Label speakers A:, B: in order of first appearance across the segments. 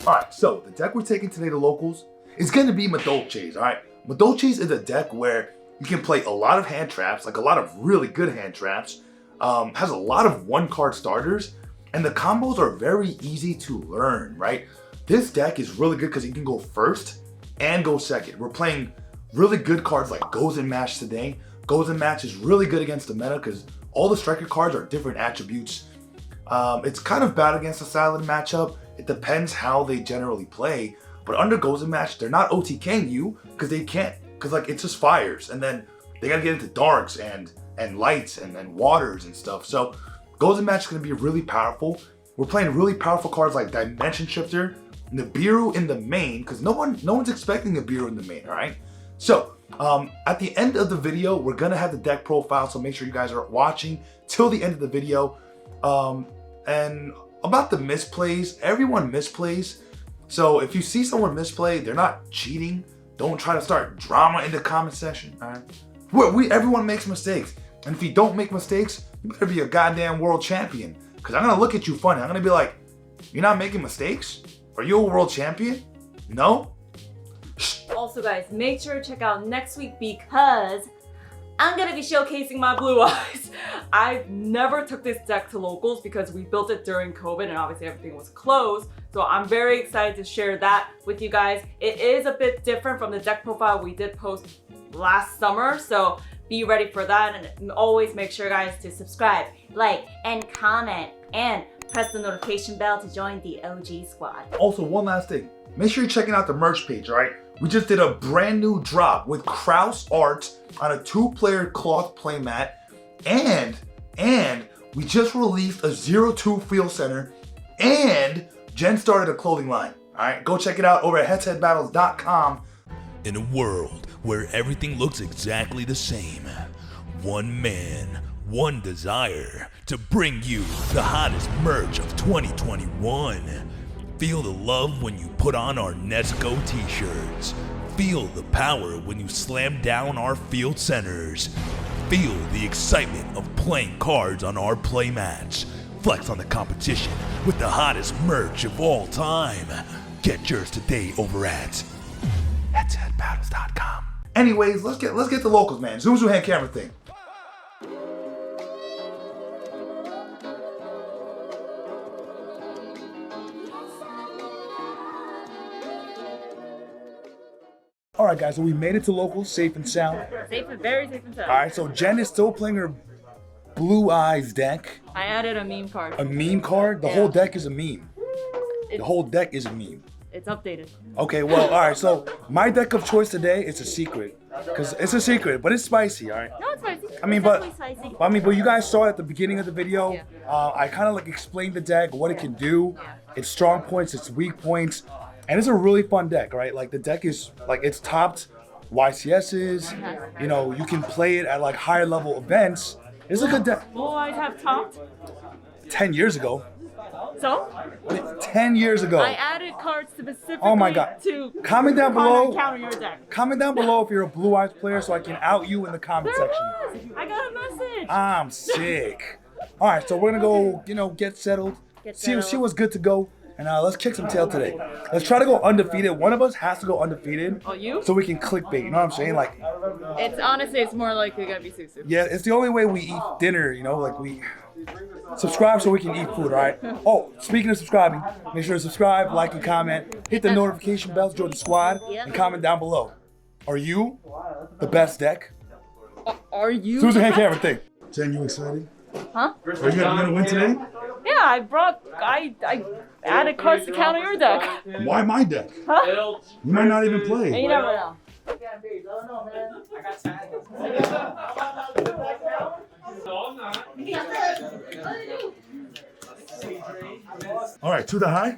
A: All right, so the deck we're taking today to locals is going to be Madolches, all right? Madolches is a deck where you can play a lot of hand traps, like a lot of really good hand traps, has a lot of one-card starters, and the combos are very easy to learn, right? This deck is really good because you can go first and go second. We're playing really good cards like Goes and Match today. Goes and Match is really good against the meta because all the striker cards are different attributes. It's kind of bad against a silent matchup. It depends how they generally play. But under Goes and Match, they're not OTKing you because they can't, because like it's just fires, and then they gotta get into darks and lights and waters and stuff. So Goes and Match is gonna be really powerful. We're playing really powerful cards like Dimension Shifter, Nibiru in the main, because no one's expecting Nibiru in the main, all right? So at the end of the video, we're gonna have the deck profile, so make sure you guys are watching till the end of the video. And about the misplays, everyone misplays. So if you see someone misplay, they're not cheating. Don't try to start drama in the comment section, all right? Everyone makes mistakes. And if you don't make mistakes, you better be a goddamn world champion. Because I'm going to look at you funny. I'm going to be like, you're not making mistakes? Are you a world champion? No?
B: Also guys, make sure to check out next week because I'm gonna be showcasing my blue eyes. I never took this deck to locals because we built it during COVID and obviously everything was closed. So I'm very excited to share that with you guys. It is a bit different from the deck profile we did post last summer. So be ready for that, and always make sure guys to subscribe, like, and comment, and press the notification bell to join the OG squad.
A: Also, one last thing. Make sure you're checking out the merch page, all right? We just did a brand new drop with Kraus art on a 2-player cloth playmat, and we just released a 0-2 field center, and Jen started a clothing line. All right, go check it out over at HeadtoHeadBattles.com.
C: In a world where everything looks exactly the same, one man, one desire to bring you the hottest merch of 2021. Feel the love when you put on our Nesco t-shirts. Feel the power when you slam down our field centers. Feel the excitement of playing cards on our playmats. Flex on the competition with the hottest merch of all time. Get yours today over at HeadtoHeadBattles.com.
A: Anyways, let's get the locals, man. Susu hand camera thing. All right, guys, so we made it to locals, safe and sound.
B: Safe and very safe and sound.
A: All right, so Jen is still playing her Blue Eyes deck.
B: I added a meme card.
A: A meme card? The whole deck is a meme. The whole deck is a meme.
B: It's updated.
A: Okay, well, all right, so my deck of choice today is a secret. Because it's a secret, but it's spicy, all right?
B: No, it's spicy.
A: I mean,
B: Spicy.
A: but you guys saw at the beginning of the video, I kind of like explained the deck, what it can do, its strong points, its weak points, and it's a really fun deck, right? Like the deck is like it's topped YCSs, you know, you can play it at like higher level events. It's a good deck.
B: Blue eyes have topped.
A: 10 years ago.
B: So?
A: 10 years ago.
B: I added cards specifically
A: Oh my God.
B: to
A: comment down below.
B: counter your deck.
A: Comment down below if you're a Blue Eyes player so I can out you in the comment
B: There
A: section.
B: was. I got a message.
A: I'm sick. All right, so we're gonna go, you know, get settled. See what's good to go. And let's kick some tail today. Let's try to go undefeated. One of us has to go undefeated.
B: Oh, you?
A: So we can clickbait, you know what I'm saying? Like,
B: It's honestly, it's more likely gonna be Susu.
A: yeah, it's the only way we eat dinner, you know, like we subscribe so we can eat food, all right? Oh, speaking of subscribing, make sure to subscribe, like, and comment. Hit the notification bell to join the squad, and comment down below. Are you the best deck?
B: Are you?
A: Susan hand camera thing. Jen, you excited?
B: Huh?
A: Are you gonna win today?
B: Yeah, I added cards to counter your deck.
A: Why my deck?
B: Huh?
A: You might not even
B: And
A: play.
B: you never know.
A: All right, to the high?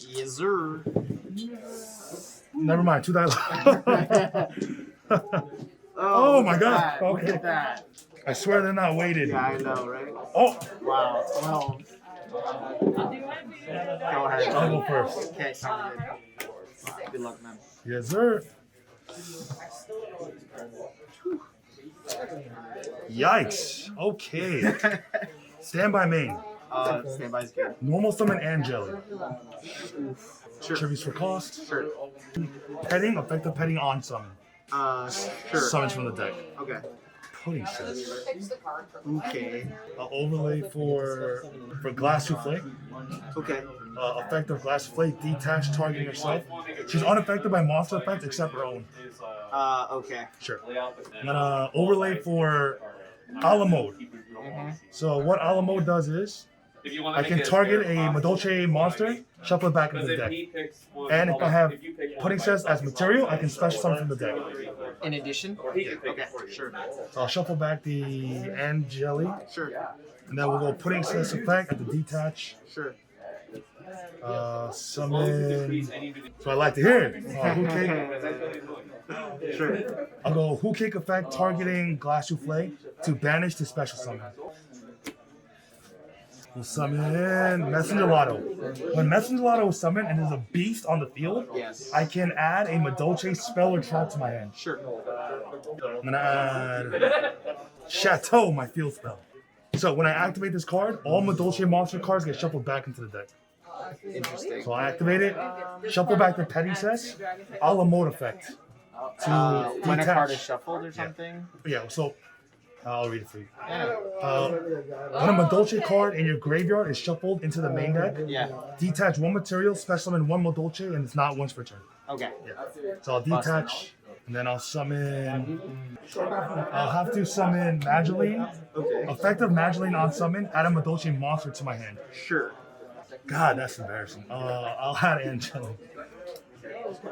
D: Yes, sir.
A: Never mind, to the high. Oh my God.
D: Look
A: Okay.
D: at that.
A: I swear they're not weighted.
D: Yeah, I know, right?
A: Oh,
D: Wow. Well, go ahead.
A: I'll go first.
D: Okay, sounds good. Good luck, man.
A: Yes, sir. Yikes. Okay. Stand by main.
D: Standby's good.
A: Normal summon and jelly.
D: Sure.
A: Tributes for cost.
D: Sure.
A: Petting, effective petting on summon.
D: Sure.
A: Summons from the deck.
D: Okay.
A: Pudding says.
D: Okay.
A: Overlay for glass souffle.
D: Okay.
A: Effective glass souffle, detached, targeting herself. She's unaffected by monster effects except her own.
D: Okay.
A: Sure. And then overlay for a la mode. So what a la mode does is I can target a Madolche monster, shuffle it back into the deck. And if I have Pudding Cess as material, I can special summon from the deck.
D: In addition? Okay, sure.
A: So I'll shuffle back the Angeli,
D: Sure.
A: and then we'll go Pudding Cess effect at the detach.
D: Sure.
A: Summon. So I like to hear it. Hook Cake.
D: Sure.
A: I'll go Hook Cake effect targeting Glass Souffle to banish to special summon. We'll summon Messenger Lotto. When Messenger Lotto is summoned and there's a beast on the field,
D: Yes.
A: I can add a Madolche spell or trap to my hand.
D: Sure.
A: I'm gonna add Chateau, my field spell. So when I activate this card, all Madolche monster cards get shuffled back into the deck.
D: Interesting.
A: So I activate it, shuffle back the Petting Cess, a la mode effect. To
D: When a card is
A: detach.
D: shuffled or something?
A: Yeah, so I'll read it for you.
D: Yeah.
A: When a Madolche card in your graveyard is shuffled into the main deck,
D: Yeah.
A: detach one material, special summon one Madolche, and it's not once per turn.
D: Okay.
A: Yeah. So I'll detach, and then I'll summon. I'll have to summon Mageline.
D: Okay.
A: Effective Mageline on summon, add a Madolche monster to my hand.
D: Sure.
A: God, that's embarrassing. I'll add Angela.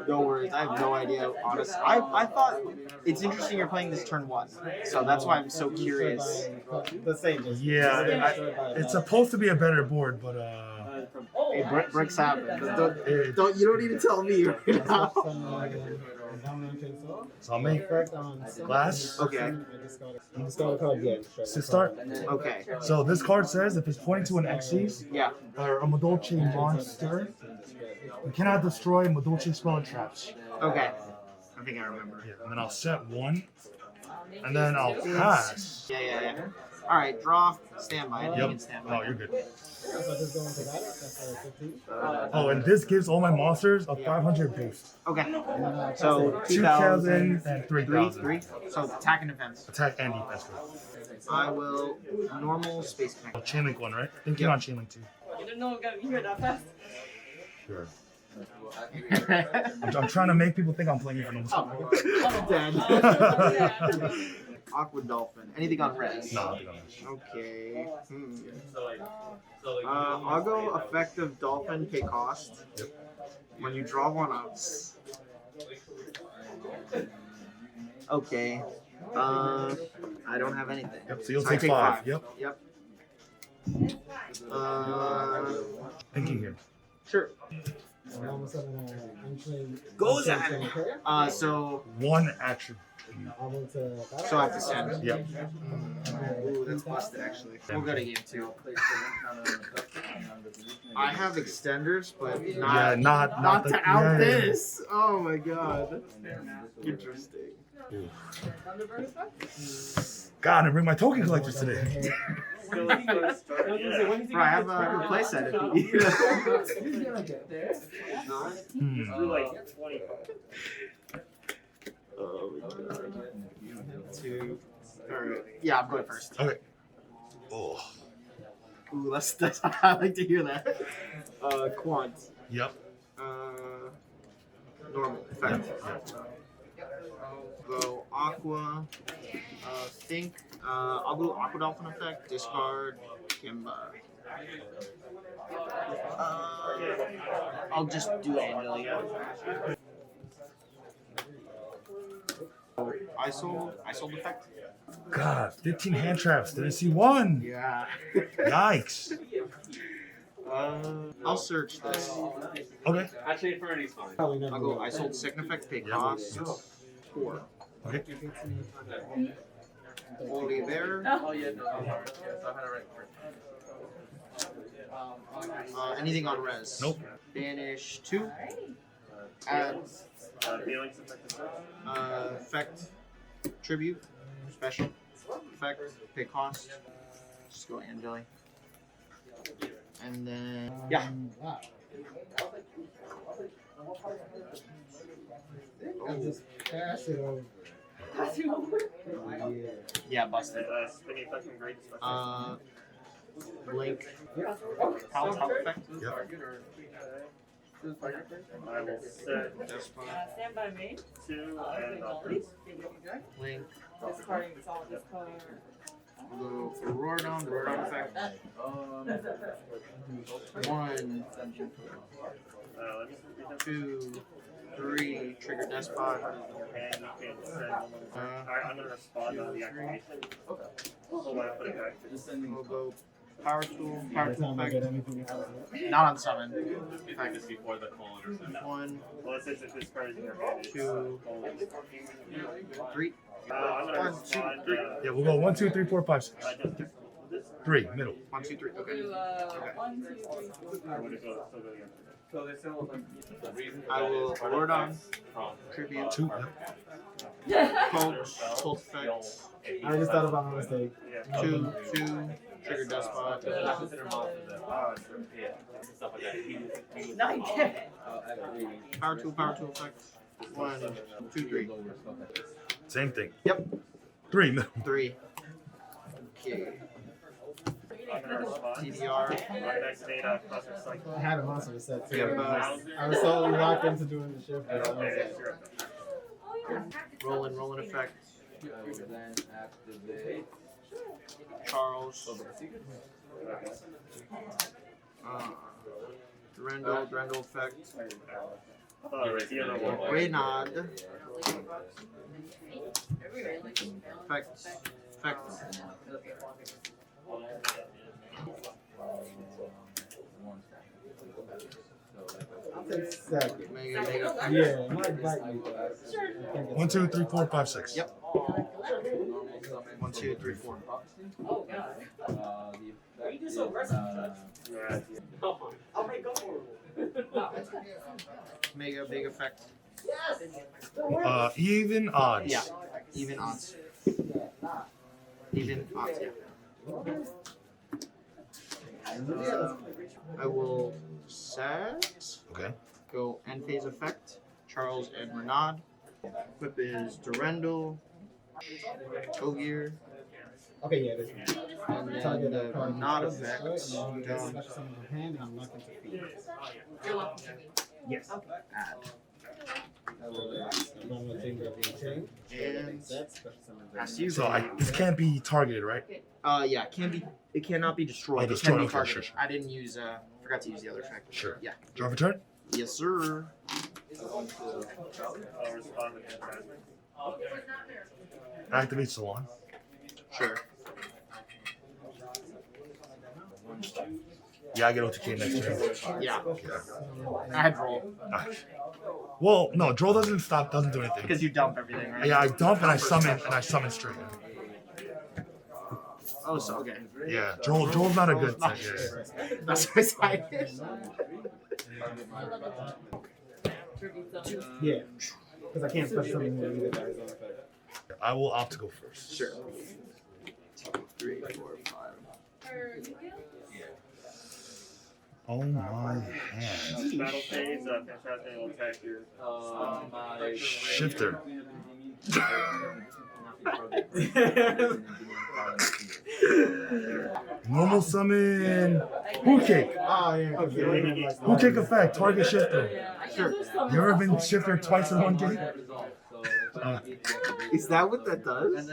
D: No worries. I have no idea, honestly. I thought it's interesting you're playing this turn 1. So that's why I'm so curious.
A: Yeah, it's supposed to be a better board, but
D: Hey, bricks happen. You don't need to tell me right now.
A: So I'll make glass.
D: Okay.
A: Sit start.
D: Okay.
A: So this card says if it's pointing to an Xyz
D: Yeah.
A: or a Madolche monster, you cannot destroy Madolche spell or traps.
D: Okay. I think I remember.
A: Yeah, and then I'll set one, and then I'll pass.
D: Yeah. All right. Draw. Standby. You
A: Yep.
D: can standby.
A: Oh, you're good. Oh, and this gives all my monsters a 500 boost.
D: Okay. So
A: 2,000 and 3,000.
D: 3. So attack and defense.
A: Attack and defense.
D: I will normal space connect.
A: Oh, Chainlink one, right? Thinking on Chainlink 2.
B: You didn't know it got here that fast.
A: Sure. I'm trying to make people think I'm playing for no
D: Dead. Aqua Dolphin. Anything on res?
A: No, I'll be honest.
D: Okay. I'll go effective dolphin, pay cost.
A: Yep.
D: When you draw one up. Okay. I don't have anything.
A: Yep, so you'll
D: I
A: take 5. Yep.
D: Yep.
A: Thinking here.
D: Sure. Goes at. So
A: One action.
D: I have to send.
A: Yep.
D: Ooh, that's busted actually. We'll go to game 2. I have extenders, but
A: Yeah, not
D: to
A: the,
D: out
A: yeah, yeah, yeah.
D: this. Oh my god. Interesting.
A: God, I bring my token collectors today.
D: Bro, I have a playset if you need it. Oh my god. 2. Alright. Yeah, I'm going first.
A: Okay. Oh.
D: Ooh, that's I like to hear that. Quant.
A: Yep.
D: Normal. Effect. Go Aqua. Think. I'll go Aqua Dolphin effect. Discard. Kimba. I'll just do Angelia. I sold effect.
A: God, 15 hand traps. Didn't see one.
D: Yeah.
A: Yikes.
D: I'll search this.
A: Okay.
E: Actually, Fernie's fine.
D: I'll go. I sold second effect. Pay cost. 4.
A: Okay.
D: Holy Bear.
E: Oh, yeah, no. Yeah, so I had it right.
D: Anything on res?
A: Nope.
D: Banish 2. Add effect. Tribute. Special. Effect. Pay cost. Just go Angeli. And then yeah.
F: Just pass it over.
D: Yeah, busted.
E: Spinning effect from great.
D: Blink. Power top effect.
A: Yep.
E: I will set
B: Stand by me.
E: 2 and
D: Blink.
B: Discarding all this card.
D: Go for Roar effect. 1, 2, 3. Trigger Despot.
E: and you can send. Alright, I'm gonna respond on the activation. Hold on, I'll put it back.
D: We'll go Power Tool effect.
F: anything else.
D: Not on summon.
E: Practice before the colon or something.
D: 1,
E: Well, it says if this card is in your hand, it's
D: 2, 3.
E: I'm gonna
D: 1, 2,
E: respond.
D: 3.
A: Yeah, we'll go 1, 2, 3, 4, 5, 6.
E: This
A: 3, middle.
D: 1, 2, 3. Okay.
B: Do 1, 2, 3, 4, 5.
E: would go still go So they still
D: I will Lord on Tribute.
A: 2,
D: Cold effect.
F: I just thought about my mistake.
D: 2, Trigger Despot. Power tool effect. 1, 2, 3.
A: Same thing.
D: Yep.
A: 3, middle.
D: 3. Okay.
E: I'm gonna respond.
D: TDR.
E: My next data plus
F: I had a monster set too.
D: Yeah,
F: I was so locked into doing the shift.
E: and
F: that I was
E: okay,
F: like,
D: Rolling effect. Charles. Durandal effect.
E: the other one.
D: Reynard. Effect.
F: I'll take second.
D: Mega.
F: Yeah, it might bite me. Sure.
A: 1, 2, 3, 4, 5, 6.
D: Yep. 1, 2, 3, 4.
B: Oh, God.
D: Mega big effect.
A: Even odds.
D: Yeah. Even odds. Yeah. I will set.
A: Okay.
D: Go end phase effect. Charles and Renaud. Equip is Durandal. Ogier.
F: Okay, yeah, this one.
D: And
F: Target
D: then the
F: that card.
D: Renaud effect.
F: Special
D: Down.
F: summon the hand and I'm locked into feet. Yes.
D: Add.
F: I'm gonna take that chain.
D: And
F: That's special summon.
D: ask you.
A: So this can't be targeted, right?
D: Yeah, it cannot be destroyed.
A: Oh,
D: It can
A: destroyed,
D: be
A: okay,
D: targeted.
A: sure.
D: I didn't use forgot to use the other effect.
A: Sure.
D: Yeah.
A: Draw for turn?
D: Yes, sir.
E: I'll respond with the
A: Activate Salon.
D: Sure.
A: Yeah, I get OTK next turn.
D: Yeah. I had roll
A: Well, no, draw doesn't do anything.
D: because you dump everything, right?
A: Yeah, I dump and I summon straight.
D: Oh, so okay.
A: Yeah, Joel's not a good
D: Not
A: thing. Yeah.
D: That's my side.
F: Yeah. Because I can't special summon him either by his own effect.
A: I will opt to go first.
D: Sure. 2, 3, 4, 5.
A: Oh my hand.
E: battle phase. Fantastic will attack your
A: Shifter. Normal summon. Hook kick.
F: Oh, yeah. Okay.
A: Hook kick effect. Target shifter.
D: Sure.
A: You ever been shifter twice in one game?
D: Is that what that does?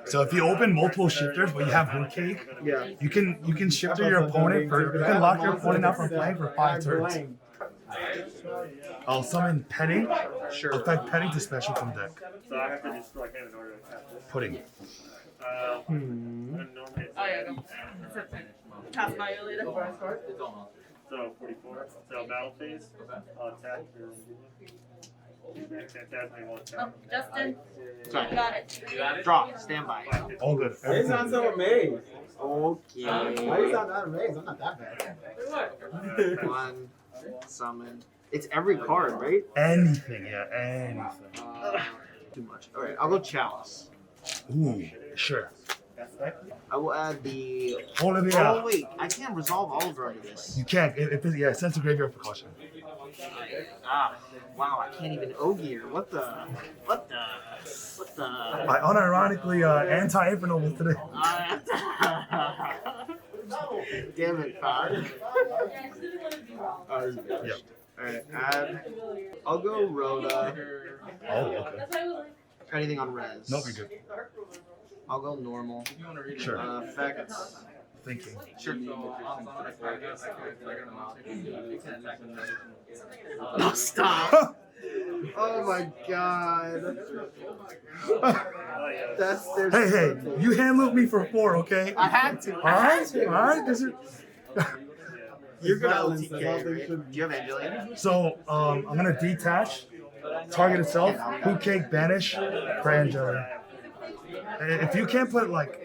A: So if you open multiple shifters but you have hook kick,
D: Yeah.
A: you can shifter your opponent for you can lock your opponent out from playing for 5 turns. I'll summon Petting.
D: Sure.
A: Effect Petting to special from deck.
E: So I have to destroy him in order to attack this.
A: Pudding.
E: Normally it's
B: Oh, yeah, go. Pass by you later.
E: so 44. So battle phase. I'll attack your Fantastic will attack.
B: Oh, Justin,
D: Sorry.
B: got it.
D: Draw. Stand by.
A: All good.
F: Why you sound so amazed?
D: Okay.
F: Why you sound that amazed? I'm not that bad.
D: 1. Summon. It's every card, right?
A: Anything, yeah, anything.
D: Too much. Alright, I'll go Chalice.
A: Ooh, sure.
D: I will add the.
A: All of the.
D: Oh wait, I can't resolve Oliver into this.
A: You can't. Yeah, send to graveyard precaution.
D: Ah, wow, I can't even O-gear. What the?
A: I unironically anti-Infernoble today.
D: Damn it, Todd.
A: Yep.
D: Alright, I'll go Rhoda.
A: Oh, okay.
D: Anything on res?
A: Nope, you're good.
D: I'll go normal.
A: Sure.
D: Effects.
A: Thinking.
D: Sure. Oh, stop! Oh my god.
A: Hey, you hand looped me for 4, okay?
D: I had to.
A: Alright. This is...
D: You're gonna LTK, right? Do you have Angelique?
A: So, I'm gonna detach, target itself, hoop cake, banish, pray jelly. If you can't put like...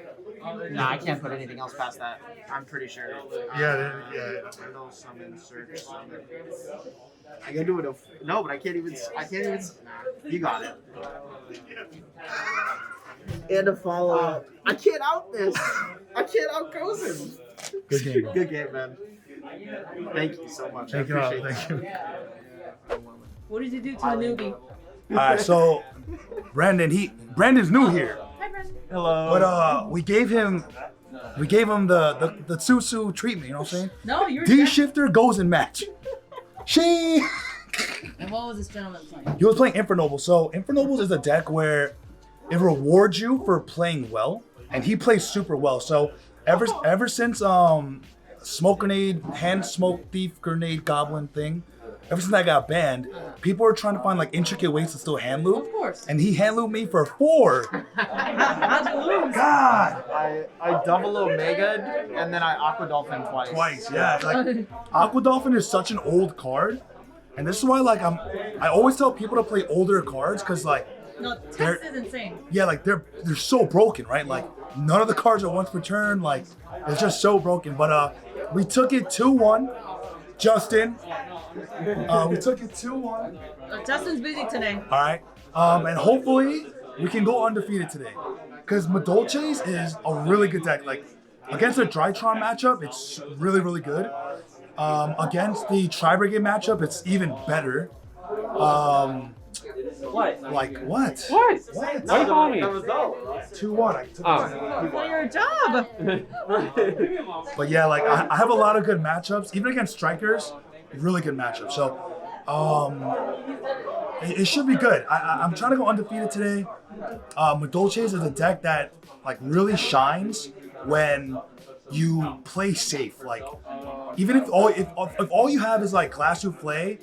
D: No, I can't put anything else past that. I'm pretty sure.
A: Yeah.
D: No summon, search, summon. I can do it. No, but I can't even. You got it. And a follow up. I can't out this. I can't out Cozen.
A: Good game, bro.
D: Good game, man. Thank you so much.
A: Thank you.
B: What did you do to a newbie?
A: Alright, so Brandon's new here.
B: Hi, Brandon.
A: Hello. But we gave him the Susu treatment, you know what I'm saying?
B: No, you're
A: D shifter goes in match. She
B: And what was this gentleman playing?
A: He was playing Infernoble. So Infernobles is a deck where it rewards you for playing well, and he plays super well. So ever since smoke grenade, hand smoke thief grenade goblin thing, ever since I got banned, people are trying to find like intricate ways to still hand loop.
B: Of course.
A: And he hand looped me for 4.
B: How'd you lose?
A: God.
D: I double Omega and then I Aqua Dolphin twice.
A: Twice, yeah. Like Aqua Dolphin is such an old card, and this is why like I always tell people to play older cards because like
B: No, text is insane.
A: yeah, like they're so broken, right? Like none of the cards are once per turn. Like it's just so broken. But we took it 2-1. Justin. We took it 2-1.
B: Justin's busy today.
A: All right. And hopefully we can go undefeated today. Because Madolche's is a really good deck. Like against a Drytron matchup, it's really, really good. Against the Tri-Brigade matchup, it's even better.
G: What?
A: Like what?
G: What?
A: What?
G: Why are you calling me?
A: 2-1. I took it.
B: For your job.
A: But yeah, like I have a lot of good matchups, even against strikers, really good matchups. So it should be good. I'm trying to go undefeated today. Madolche's is a deck that like really shines when you play safe. Like even if all you have is like Class Souffle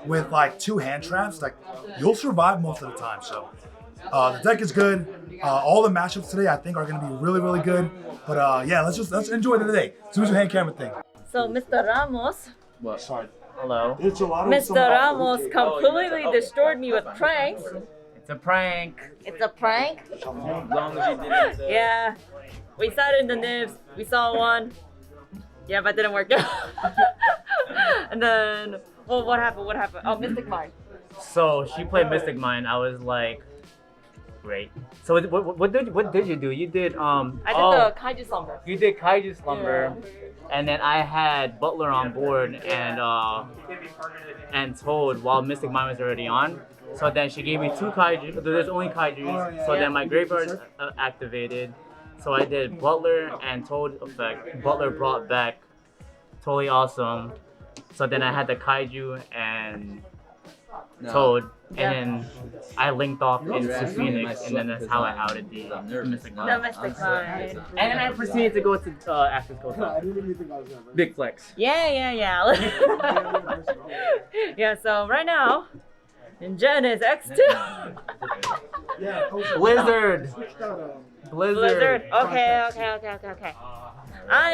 A: with like 2 hand traps, like you'll survive most of the time. So the deck is good. All the matchups today I think are gonna be really, really good. But yeah, let's enjoy the day. Susu hand camera thing.
B: So Mr. Ramos.
G: What?
A: Sorry.
G: Hello.
B: Mr. Ramos completely destroyed me with pranks.
G: It's a prank.
B: It's a prank?
G: As long as you didn't.
B: Yeah. We saw it in the nibs. We saw one. Yeah, but it didn't work out. And then, well, what happened? Oh, Mystic Mine.
G: So she played Mystic Mine. I was like, great. So what did you do? You did
B: I did the Kaiju Slumber.
G: You did Kaiju Slumber, and then I had Butler on board and Toad while Mystic Mine was already on. So then she gave me 2 Kaiju. There's only Kaijus. So then my graveyard activated. So I did Butler and Toad effect. Butler brought back, totally awesome. So then I had the Kaiju and Toad, and then I linked off into Phoenix, and then that's how I outed the Mystic Mine.
B: The Mystic Mine.
G: And then I proceeded to go to Access Coast. Big flex.
B: Yeah. Yeah, so right now, Jen is X2.
G: Blizzard.
B: Blizzard. Okay. I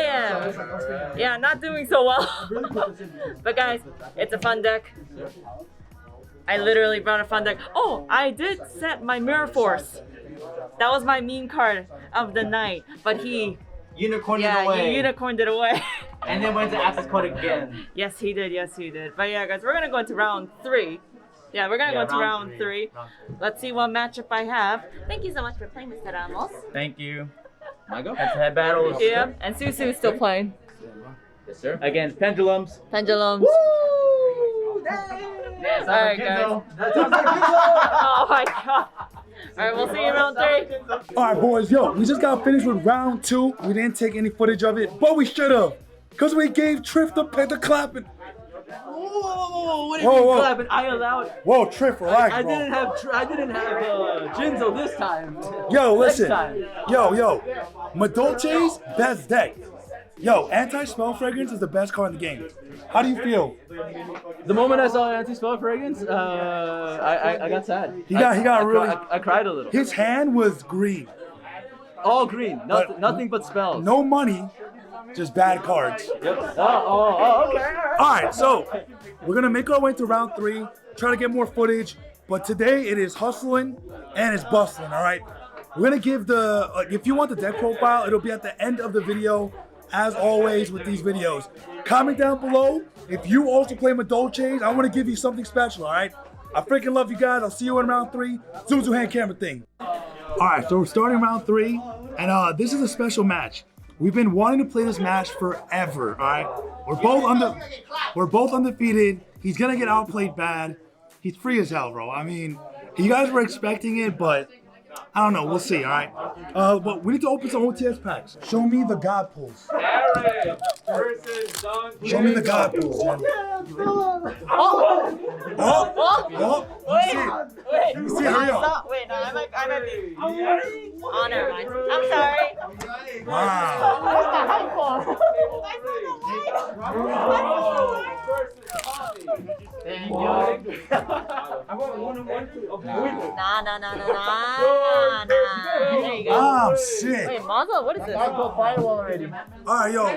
B: am, not doing so well. But guys, it's a fun deck. I literally brought a fun deck. Oh, I did set my Mirror Force. That was my meme card of the night. But he
G: Unicorned it away.
B: he unicorned it away.
G: And then went to Access Code again.
B: Yes, he did. But yeah, guys, we're gonna go into round 3. Yeah, we're gonna go into round 3. Let's see what matchup I have. Thank you so much for playing, Mr. Ramos.
G: Thank you.
H: My go?
G: Head-to-head battles.
B: Yeah, and Susu is still playing.
H: Yes, sir.
G: Against Pendulums.
B: Pendulums.
G: Yes,
B: Alright, guys.
G: That sounds like Ginzo.
B: Oh my god. Alright, we'll see you in round 3.
A: All right, boys, yo, we just got finished with round 2. We didn't take any footage of it, but we should have, because we gave Triff the clapping.
H: Whoa, what are
A: Whoa,
H: you
A: whoa.
H: clapping? I allowed.
A: Whoa, Triff, relax,
H: I
A: bro.
H: didn't have Jinzo this time.
A: Yo, listen.
H: Next time.
A: Yo. Madolche's best deck. Yo, anti-smell fragrance is the best card in the game. How do you feel?
H: The moment I saw anti-spell fragrance, I got sad.
A: He got really.
H: I cried a little.
A: His hand was green.
H: All green, nothing but spells.
A: No money, just bad cards.
H: Yep. Oh, okay.
A: All right, so we're gonna make our way to round 3, try to get more footage. But today it is hustling and it's bustling. All right, we're gonna give the if you want the deck profile, it'll be at the end of the video. As always with these videos, comment down below if you also play Madolche's. I want to give you something special. All right, I freaking love you guys. I'll see you in round 3. Susu hand camera thing. All right, so we're starting round 3, and this is a special match. We've been wanting to play this match forever. All right, we're both undefeated. He's gonna get outplayed bad. He's free as hell, bro. I mean, you guys were expecting it, but I don't know. We'll see. All right, but we need to open some OTS packs. Show me the God pulls. Show me the God pulls.
B: Wait.
A: Let me see. Hurry up.
B: Wait, no, I might be. Oh, never mind. I'm sorry.
A: Wow.
B: Nah. There you go.
A: I'm sick.
B: Wait, Maza, what is this?
G: Firewall already.
A: All right, yo.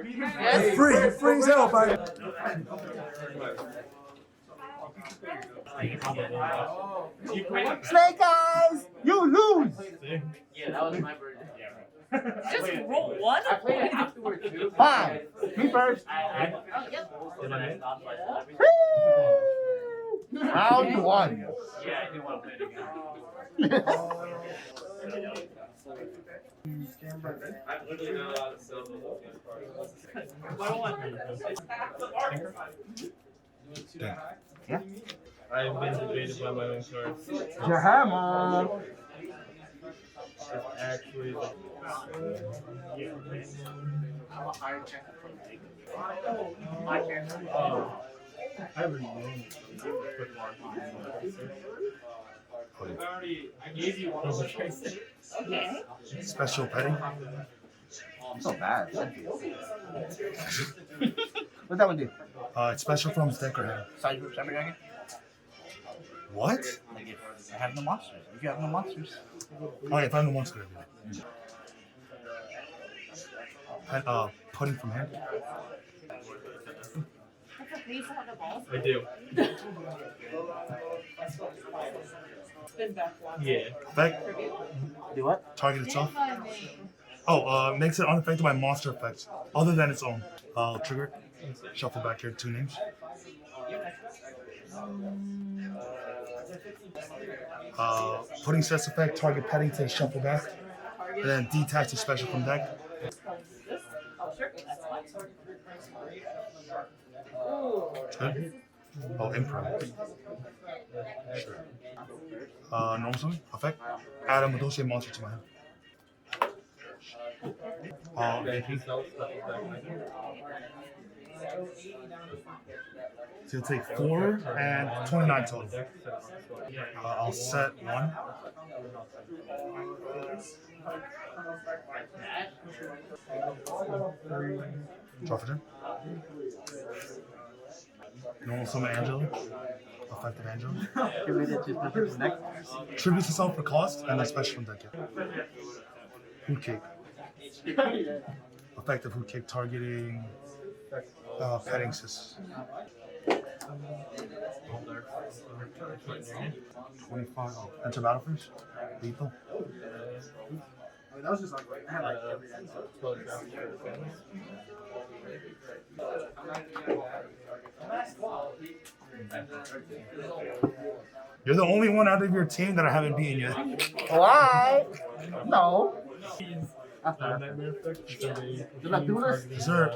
A: You're free. You're free as hell, buddy.
D: Snake eyes, you lose.
G: Yeah, that was my version.
B: Just roll one?
G: I played it afterward too.
D: Fine. Me first. Round 1.
G: Yeah, I didn't want to play it again.
E: I've been debated by my own cards.
D: Jahama.
E: It's actually the I already I gave you one of the choices.
A: Special petting.
D: So bad. What'd that one do?
A: It's special from his deck or hand.
D: Cyber Dragon?
A: What?
D: Like if I have no monsters. If you have no monsters.
A: Oh, yeah, if I have no monster. Pudding from hand.
E: I do. Yeah.
A: Effect.
D: Do what?
A: Target itself. Oh, makes it unaffected by monster effects other than its own. Trigger. Shuffle back here 2 names. Putting stress effect, target petting to shuffle back. And then detach the special from deck. Good. Oh, improv. Sure. Normal summon, effect. Add a Madolche monster to my hand. AP. So you'll take 4 and 29 total. I'll set 1. Draw for turn. Normal summon Angela. Effective Angela. Tributes itself for cost and then special from deck. Hoot kick. Effective hoot kick targeting petting sis. 25. Oh, enter battle first. Lethal.
F: That was just like I had like every
A: You're the only one out of your team that I haven't beaten yet.
D: Why? No.
A: Dessert.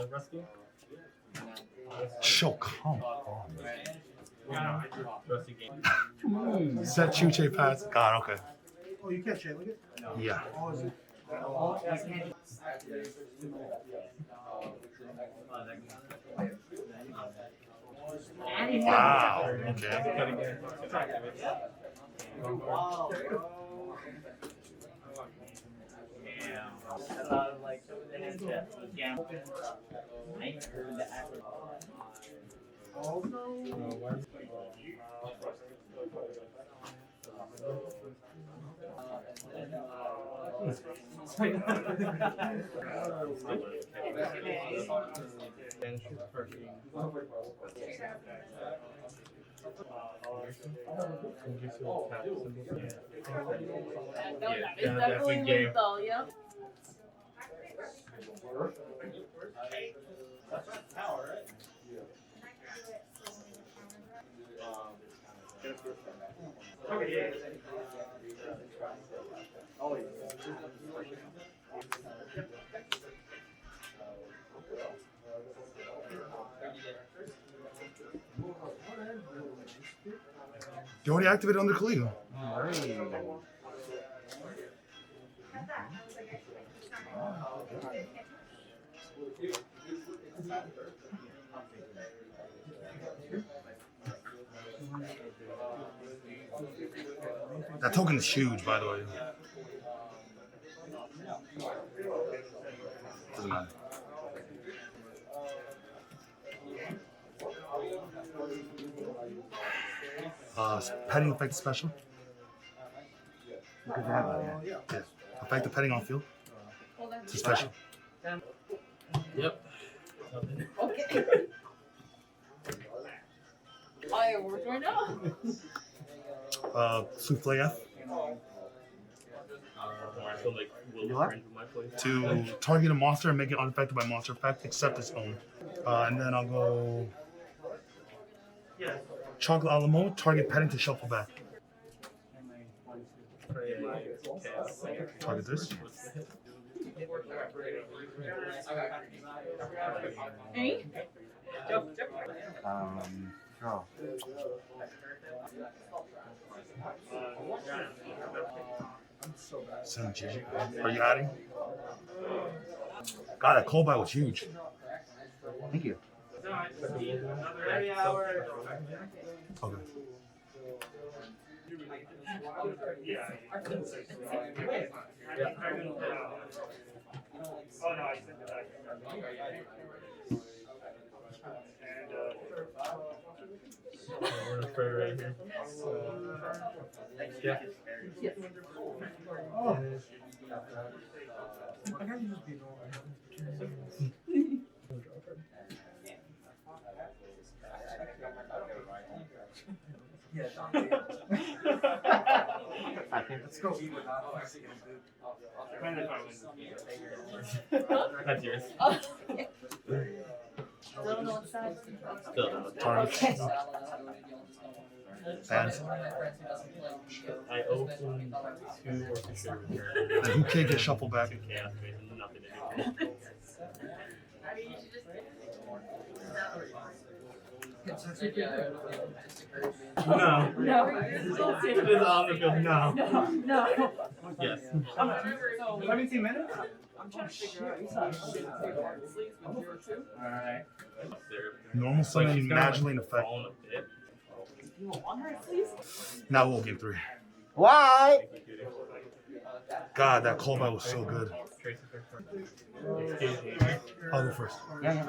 A: Show, come on. Set Chuche pass. God, okay.
F: Oh, you can't chain link it?
A: Yeah.
F: Oh, is it?
A: Wow. Okay.
B: It's definitely lethal, yep.
A: You already activated under Kaligo. That token is huge, by the way. Doesn't matter. Petting effect special. Yes. Effect of petting on field. It's a special.
G: Yep.
B: Okay. Fireworks right now.
A: Souffle F.
G: So like, will infringe my place?
A: To target a monster and make it unaffected by monster effect, except its own. And then I'll go chocolate a la mode, target petting to shuffle back. Target this.
B: Hey?
D: Draw.
A: Send Gigi. Are you adding? God, that cold bite was huge.
D: Thank you.
A: Okay.
E: Oh no, I sent it back.
G: We're gonna pray right here. Yeah.
F: Oh.
D: Let's go.
G: That's yours.
B: Don't know what size.
G: Still,
A: Target. Fans.
G: I open 2 or 3.
A: And who can't get shuffled back?
G: Chaos Mason, nothing to do. No.
B: No.
G: It is on the field. No.
B: No.
G: Yes.
D: 17 minutes?
B: I'm trying to figure out.
D: Alright.
A: Normal summon Magdalene effect.
B: You want her sleeves?
A: Now we'll game 3.
D: Why?
A: God, that cold bite was so good. I'll go first.
D: Yeah.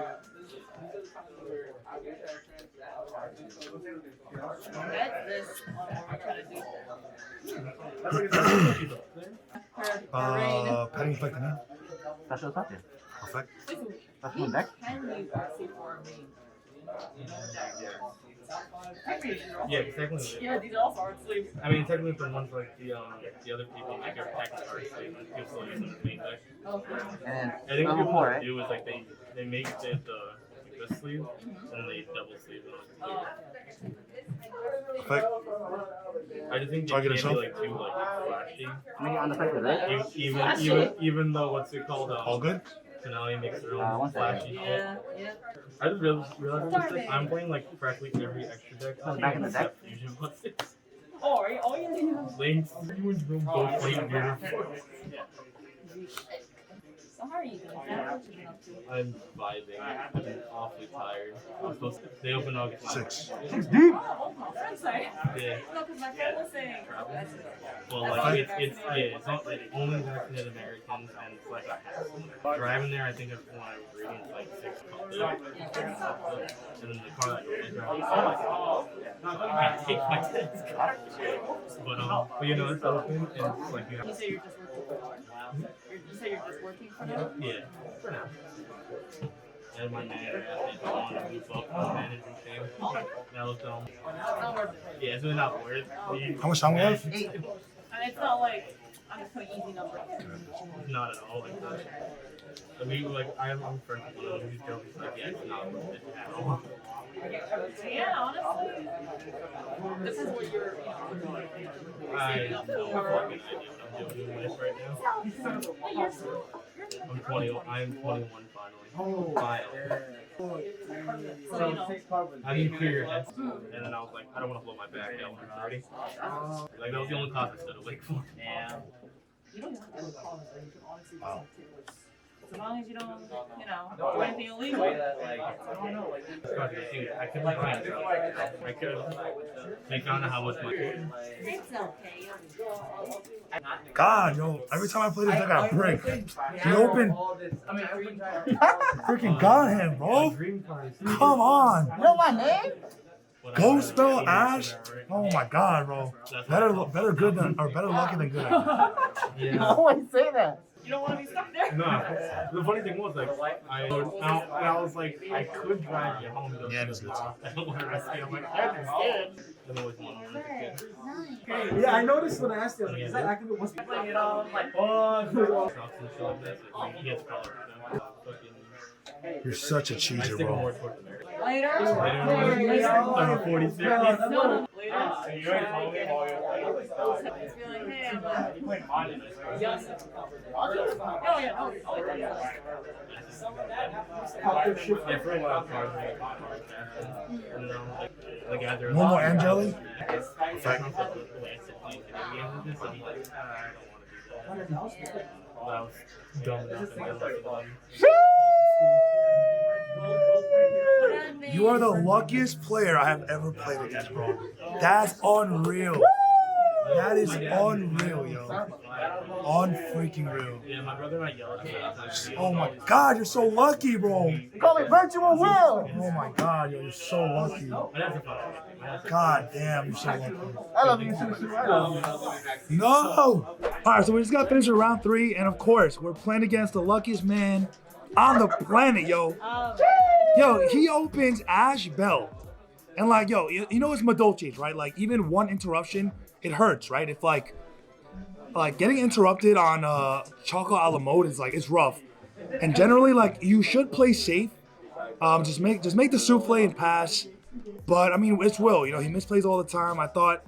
B: That's this.
A: Petting effect in hand.
D: Special effect.
A: Effect.
D: Special deck.
B: Can you see for me?
G: Yeah, technically.
B: Yeah, these are also hard sleeves.
G: I mean, technically, the ones like the other people make their packs hard sleeve, and people still use them in the main deck.
D: And
G: I think what
D: level
G: people
D: 4, right?
G: do is like they make the sleeve, and then they double sleeve it.
B: Oh.
A: Effect.
E: I just think
A: Target
E: it can't be
A: yourself.
E: like too like flashy.
D: On the paper, right?
E: Even though what's it called?
A: All good?
E: Finale makes their own flashy.
B: Yeah, yeah.
E: I just realized this deck, I'm playing like practically every extra deck.
D: Back in the deck?
E: Fusion Blades.
B: Oh, are you all you need?
E: Links, you and Boom both play beautiful.
B: So how are you doing? What you been up to?
E: I'm vibing. I've been awfully tired. I'm supposed to. They open August
A: 6.
B: Oh, I'm sorry.
E: Yeah.
B: No, because my friend was saying.
E: Well, like it's not like only vaccinated Americans and it's like a hassle. Driving there, I think when I was reading, it's like 6 months. And then the car that I drive, I hate my dad's car. But you know, it's open and it's like you have.
B: You say you're just working for now? You say you're just working for now?
E: Yeah, for now. And my manager asked me if I wanted to move up the managing team. That was
B: Not worth it.
E: yeah, it's really not worth it.
A: How much time we have?
B: And it's not like I'm just putting easy numbers.
E: Not at all like that. I mean, like, I'm friends with one of them who's joking, like, yeah, it's not worth it at all.
B: Yeah, honestly. This is what you're,
E: I have no fucking idea what I'm doing in life right now. I'm 21 finally. I didn't clear your head. And then I was like, I don't want to blow my back out when I'm 30. Like, that was the only cause I stood awake for.
G: Yeah.
A: Wow.
B: As long as you don't, do anything illegal.
E: I could be fine. I could. They found out how much my.
B: It's okay.
A: God, yo, every time I play this deck, I break. He opened. Freaking got him, bro. Come on.
D: You know my name?
A: Ghost spell Ash. Oh my God, bro. Better good than or better lucky than good.
D: You always say that.
B: You don't want to be stuck there?
E: No. The funny thing was, like, I was like, I could drive you home.
A: Yeah, it is good.
E: I don't want to risk it. I'm like, I understand. And always wanted to get
F: Yeah, I noticed when I asked you, I was like, is that active? What's the
B: Like, like,
E: trucks and shit like that. So he gets Colorado.
A: You're such a
E: I
A: cheeser,
E: stick more
A: bro.
E: towards America.
B: later.
E: I'm 46.
B: No. Later.
E: You
B: Just be like, hey, I'm like, yes. Oh, yeah. Oh, yeah.
E: Yeah, for a while, cars were and then the guy there.
A: One more Angeli.
E: Effect. I'm like, I don't want to do that. That was dumb enough.
A: You are the luckiest player I have ever played against, bro. That's unreal. That is unreal, yo. Unfreaking real.
E: Yeah, my brother and I yelled at him.
A: Oh my God, you're so lucky, bro.
D: Call it virtual will.
A: Oh my God, yo, you're so lucky.
E: That's a
A: God damn, you're so lucky.
D: I love you, Susu. I love you.
A: No! All right, so we just got finished with round 3, and of course, we're playing against the luckiest man on the planet, yo. Yo, he opens Ash Bell. And like, yo, you know it's Madolches, right? Like, even one interruption, it hurts, right? If like getting interrupted on Choco a la mode is like, it's rough. And generally, like, you should play safe. Just make the souffle and pass. But I mean, it's Will, you know, he misplays all the time. I thought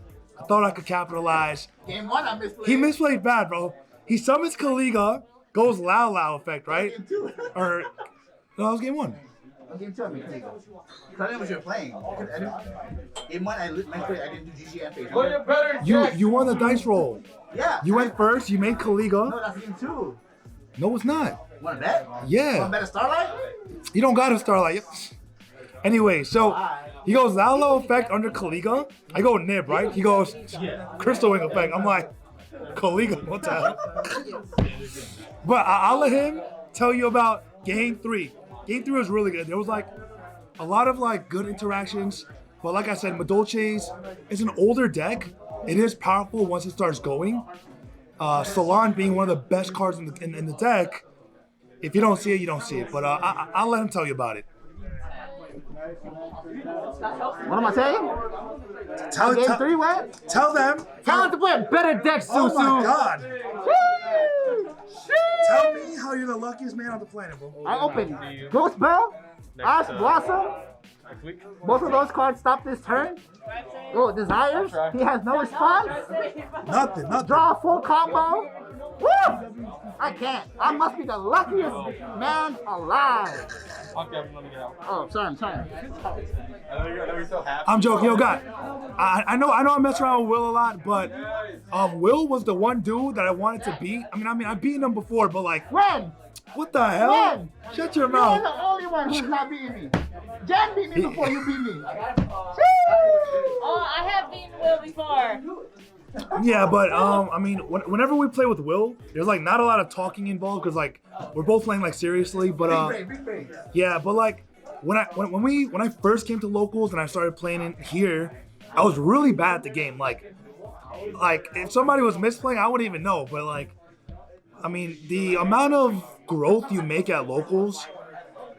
A: I could capitalize.
D: Game 1, I misplayed.
A: He misplayed bad, bro. He summons Kaliga, goes Lao Lao effect, right? Or no, that was game 1.
D: Game 2, I made Kaliga. Because I didn't know what you were playing. Game 1, I didn't do GG and face.
A: You won the dice roll.
D: Yeah.
A: You went first. You made Kaliga.
D: No, that's game 2.
A: No, it's not.
D: Want to bet?
A: Yeah.
D: Want to bet a Starlight?
A: You don't got a Starlight. Yep. Anyway, so he goes Lao Lao effect under Kaliga. I go Nib, right? He goes Crystal Wing effect. I'm like, Kaliga, what the hell? But I'll let him tell you about game 3. Game 3 was really good. There was like a lot of like good interactions. But like I said, Madolches is an older deck. It is powerful once it starts going. Salon being one of the best cards in the deck. If you don't see it, you don't see it. But I'll let him tell you about it.
D: What am I saying? Game 3, what?
A: Tell them.
D: Tell him to play a better deck, Susu.
A: Oh my God. Tell me how you're the luckiest man on the planet, bro.
D: I opened Ghost Bell, Ash Blossom,
E: Next week.
F: Both of those cards stop this turn. Oh, Desires. He has no response.
A: Nothing.
F: Draw a full combo. Woo! I can't. I must be the luckiest man alive.
E: Okay, let me get out.
F: Oh, sorry. I'm sorry.
E: Are we so happy?
A: I'm joking, yo, God. I know I mess around with Will a lot, but Will was the one dude that I wanted to beat. I mean, I've beaten him before, but like,
F: When?
A: what the hell?
F: When?
A: Shut your
F: You're
A: mouth.
F: the only one who's not beating me. Jen beat me before you beat me.
B: Oh, I have beaten Will before.
A: Yeah, but I mean, whenever we play with Will, there's like not a lot of talking involved because like we're both playing like seriously. But yeah, but like when I first came to locals and I started playing in here, I was really bad at the game. Like if somebody was misplaying, I wouldn't even know. But like, I mean, the amount of growth you make at locals,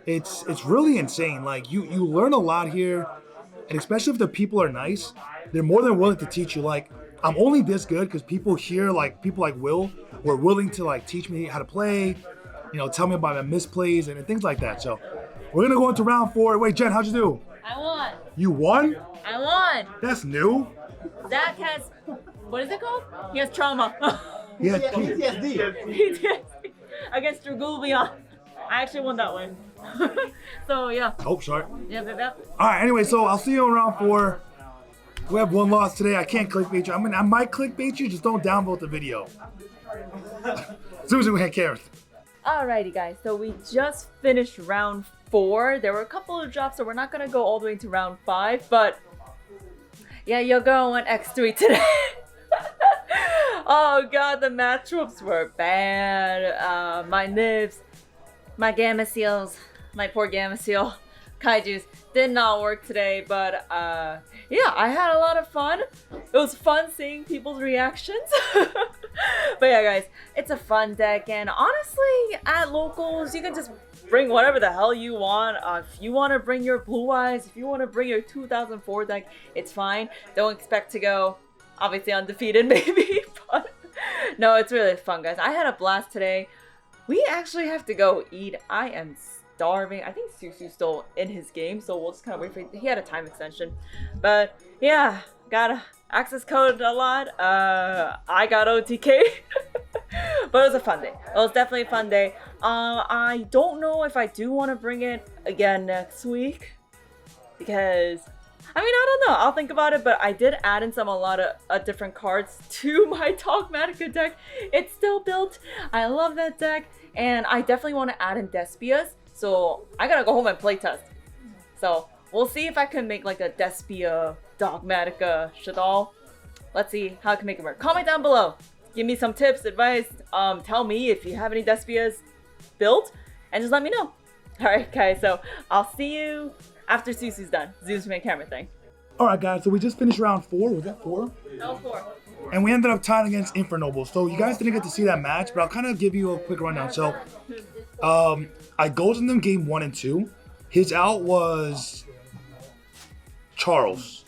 A: it's really insane. Like you learn a lot here, and especially if the people are nice, they're more than willing to teach you. Like I'm only this good because people here, like people like Will, were willing to like teach me how to play, you know, tell me about my misplays and things like that. So we're gonna go into round 4. Wait, Jen, how'd you do?
B: I won.
A: You won?
B: I won.
A: That's new.
B: Zach has, what is it called? He has trauma.
A: Yeah.
F: PTSD.
B: Against Dragulbion. I actually won that one. So yeah.
A: Oh, sorry.
B: Yep.
A: All right. Anyway, so I'll see you in round 4. We have 1 loss today. I can't clickbait you. I mean, I might clickbait you. Just don't downvote the video. Susan, we can't care.
B: Alrighty guys, so we just finished round 4. There were a couple of drops, so we're not gonna go all the way to round 5, but yeah, your girl went X3 today. Oh god, the matchups were bad. My nibs, my gamma seals, my poor gamma seal, kaijus did not work today, but yeah, I had a lot of fun. It was fun seeing people's reactions. But yeah guys, it's a fun deck, and honestly at locals you can just bring whatever the hell you want. If you want to bring your blue eyes, if you want to bring your 2004 deck, it's fine. Don't expect to go obviously undefeated maybe, but no, it's really fun guys. I had a blast today. We actually have to go eat. I am starving. I think Susu's still in his game, so we'll just kind of wait for he had a time extension. But yeah, got access code a lot. I got OTK. But it was a fun day. It was definitely a fun day. I don't know if I do want to bring it again next week, because I mean, I don't know. I'll think about it, but I did add in a lot of different cards to my Dogmatica deck. It's still built. I love that deck, and I definitely want to add in Despias. So I gotta go home and play test. So we'll see if I can make like a Despia Dogmatica Shadal. Let's see how I can make it work. Comment down below. Give me some tips, advice. Tell me if you have any Despias built, and just let me know. Alright guys, so I'll see you after Susu's done. Zeus my camera thing.
A: All right, guys. So we just finished round 4. Was that 4?
B: No 4.
A: And we ended up tying against Infernoble. So you guys didn't get to see that match, but I'll kind of give you a quick rundown. So I ghosted them game 1 and 2. His out was Charles,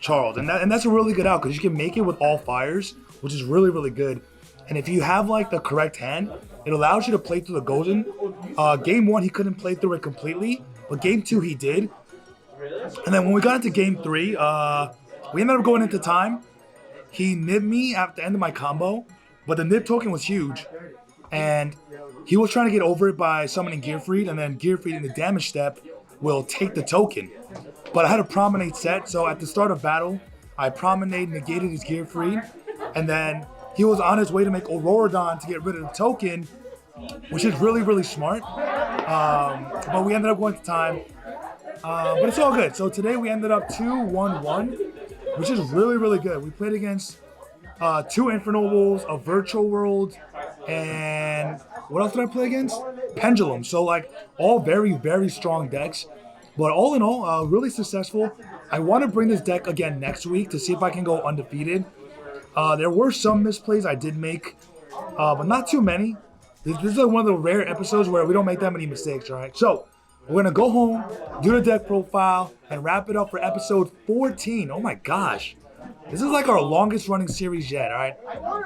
A: and that's a really good out because you can make it with all fires, which is really, really good. And if you have like the correct hand, it allows you to play through the Gozen. Game 1, he couldn't play through it completely, but game 2 he did. And then when we got into game 3, we ended up going into time. He nibbed me at the end of my combo, but the nib token was huge. And he was trying to get over it by summoning Gearfried, and then Gearfried in the damage step will take the token. But I had a Promenade set, so at the start of battle, I Promenade negated his Gearfried, and then he was on his way to make Auroradon to get rid of the token, which is really, really smart. But we ended up going to time. But it's all good. So today we ended up 2-1-1, which is really, really good. We played against 2 Infernobles, a Virtual World, and what else did I play against? Pendulum. So like all very, very strong decks. But all in all, really successful. I want to bring this deck again next week to see if I can go undefeated. There were some misplays I did make, but not too many. This is like one of the rare episodes where we don't make that many mistakes, all right? So we're going to go home, do the deck profile, and wrap it up for episode 14. Oh my gosh. This is like our longest running series yet, all right?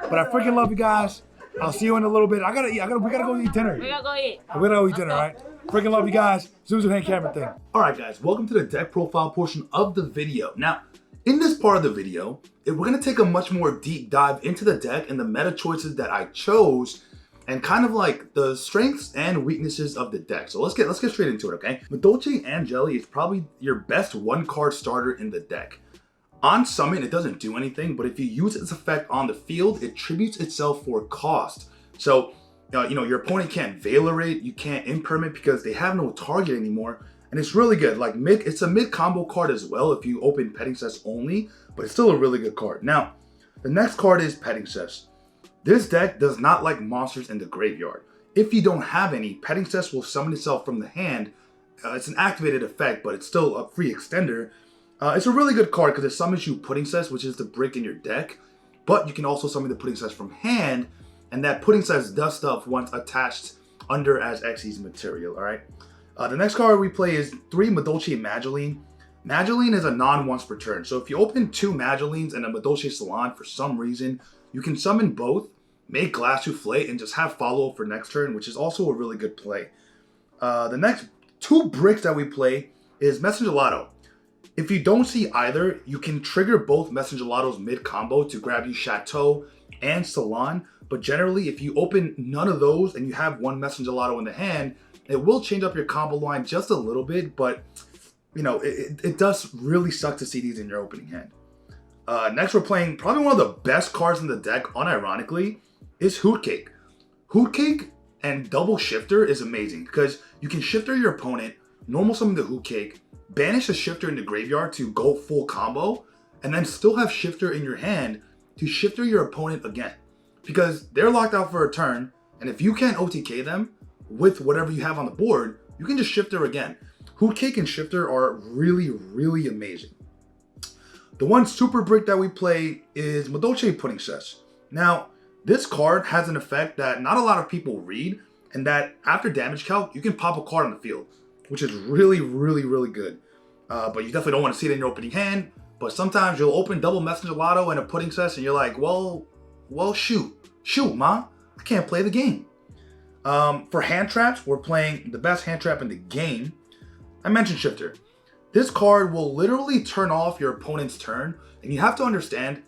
A: But I freaking love you guys. I'll see you in a little bit. We gotta go eat dinner.
B: We gotta go eat.
A: We gotta go eat dinner, all right? Freaking love you guys. Susu JenJen camera thing. All right, guys, welcome to the deck profile portion of the video. Now, in this part of the video, we're gonna take a much more deep dive into the deck and the meta choices that I chose, and kind of like the strengths and weaknesses of the deck. So let's get straight into it, okay? Madolche Angeli is probably your best one card starter in the deck. On summon, it doesn't do anything, but if you use its effect on the field, it tributes itself for cost. So, your opponent can't Veiler it, you can't impermanent because they have no target anymore, and it's really good. Like it's a mid combo card as well if you open Petting Cess only, but it's still a really good card. Now, the next card is Petting Cess. This deck does not like monsters in the graveyard. If you don't have any, Petting Cess will summon itself from the hand. It's an activated effect, but it's still a free extender. It's a really good card because it summons you Pudding Cess, which is the brick in your deck, but you can also summon the Pudding Cess from hand, and that Pudding Cess does stuff once attached under as Xyz material, alright? The next card we play is 3 Madolche Mageline. Mageline is a non-once per turn, so if you open 2 Magelines and a Madolche Salon for some reason, you can summon both, make Glass Souffle, and just have follow-up for next turn, which is also a really good play. The next 2 bricks that we play is Messengelato. If you don't see either, you can trigger both Messengelatos mid-combo to grab you Chateau and Salon, but generally if you open none of those and you have 1 Messengelato in the hand, it will change up your combo line just a little bit, but it does really suck to see these in your opening hand. Next we're playing probably one of the best cards in the deck, unironically, is Hoot Cake. Hoot Cake and Double Shifter is amazing because you can shifter your opponent, normal summon the Hoot Cake, banish the shifter in the graveyard to go full combo, and then still have shifter in your hand to shifter your opponent again. Because they're locked out for a turn, and if you can't OTK them with whatever you have on the board, you can just shifter again. Hoot Cake and shifter are really, really amazing. The one super brick that we play is Madolche Pudding Cess. Now, this card has an effect that not a lot of people read, and that after damage calc, you can pop a card on the field, which is really, really, really good. But you definitely don't want to see it in your opening hand. But sometimes you'll open double Messengelato and a Pudding Cess, and you're like, well, shoot, ma, I can't play the game. For hand traps, we're playing the best hand trap in the game. I mentioned Shifter. This card will literally turn off your opponent's turn, and you have to understand,